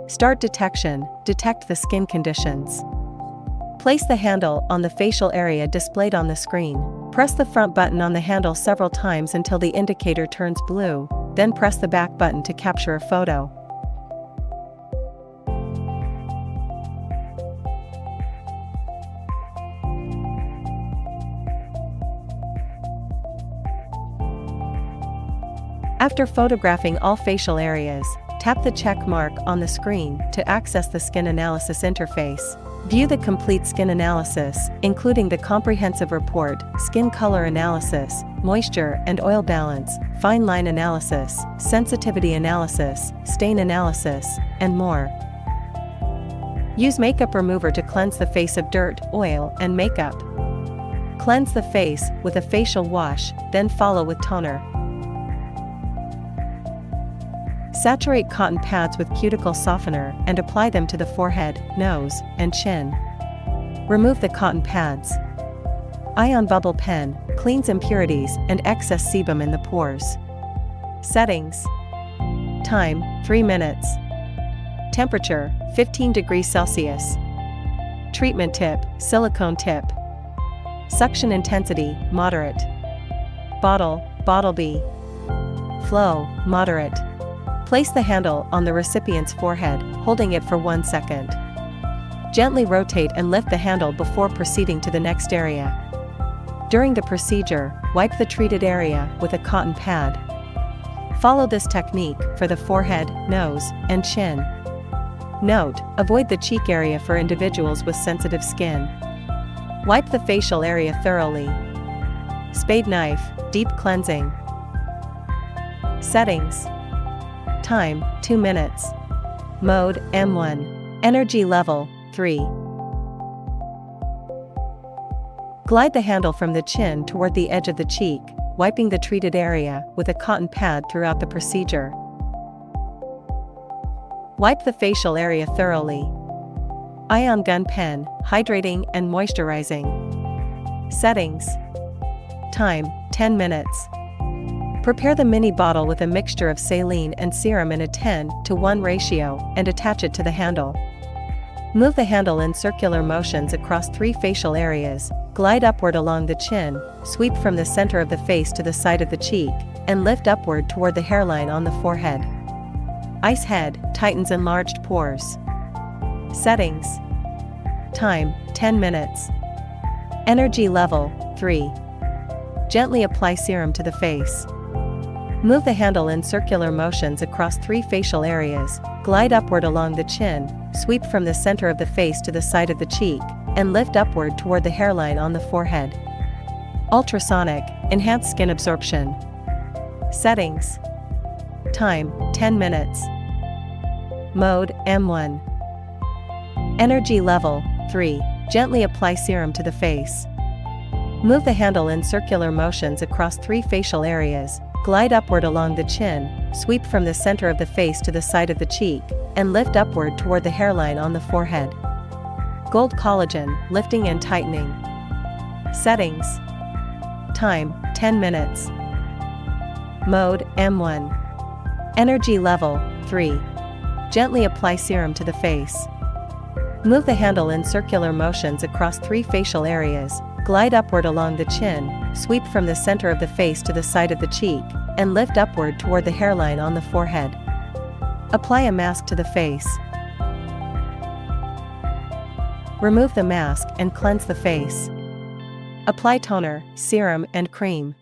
Start detection. Detect the skin conditions. Place the handle on the facial area displayed on the screen. Press the front button on the handle several times until the indicator turns blue, then press the back button to capture a photo. After photographing all facial areas, tap the check mark on the screen to access the skin analysis interface. View the complete skin analysis, including the comprehensive report, skin color analysis, moisture and oil balance, fine line analysis, sensitivity analysis, stain analysis, and more. Use makeup remover to cleanse the face of dirt, oil, and makeup. Cleanse the face with a facial wash, then follow with toner. Saturate cotton pads with cuticle softener and apply them to the forehead, nose, and chin. Remove the cotton pads. Ion bubble pen cleans impurities and excess sebum in the pores. Settings. Time, 3 minutes. Temperature, 15 degrees Celsius. Treatment tip, silicone tip. Suction intensity, moderate. Bottle B. Flow, moderate. Place the handle on the recipient's forehead, holding it for 1 second. Gently rotate and lift the handle before proceeding to the next area. During the procedure, wipe the treated area with a cotton pad. Follow this technique for the forehead, nose, and chin. Note: avoid the cheek area for individuals with sensitive skin. Wipe the facial area thoroughly. Spade knife, deep cleansing. Settings. Time, 2 minutes. Mode, M1. Energy level, 3. Glide the handle from the chin toward the edge of the cheek, wiping the treated area with a cotton pad throughout the procedure. Wipe the facial area thoroughly. Ion gun pen, hydrating and moisturizing. Settings. Time, 10 minutes. Prepare the mini bottle with a mixture of saline and serum in a 10:1 ratio and attach it to the handle. Move the handle in circular motions across 3 facial areas, glide upward along the chin, sweep from the center of the face to the side of the cheek, and lift upward toward the hairline on the forehead. Ice head tightens enlarged pores. Settings. Time, 10 minutes. Energy level, 3. Gently apply serum to the face. Move the handle in circular motions across 3 facial areas, glide upward along the chin, sweep from the center of the face to the side of the cheek, and lift upward toward the hairline on the forehead. Ultrasonic, enhance skin absorption. Settings. Time, 10 minutes. Mode, M1. Energy level, 3. Gently apply serum to the face. Move the handle in circular motions across 3 facial areas, glide upward along the chin, sweep from the center of the face to the side of the cheek, and lift upward toward the hairline on the forehead. Gold collagen, lifting and tightening. Settings. Time, 10 minutes. Mode, M1. Energy level, 3. Gently apply serum to the face. Move the handle in circular motions across 3 facial areas, glide upward along the chin, sweep from the center of the face to the side of the cheek, and lift upward toward the hairline on the forehead. Apply a mask to the face. Remove the mask and cleanse the face. Apply toner, serum, and cream.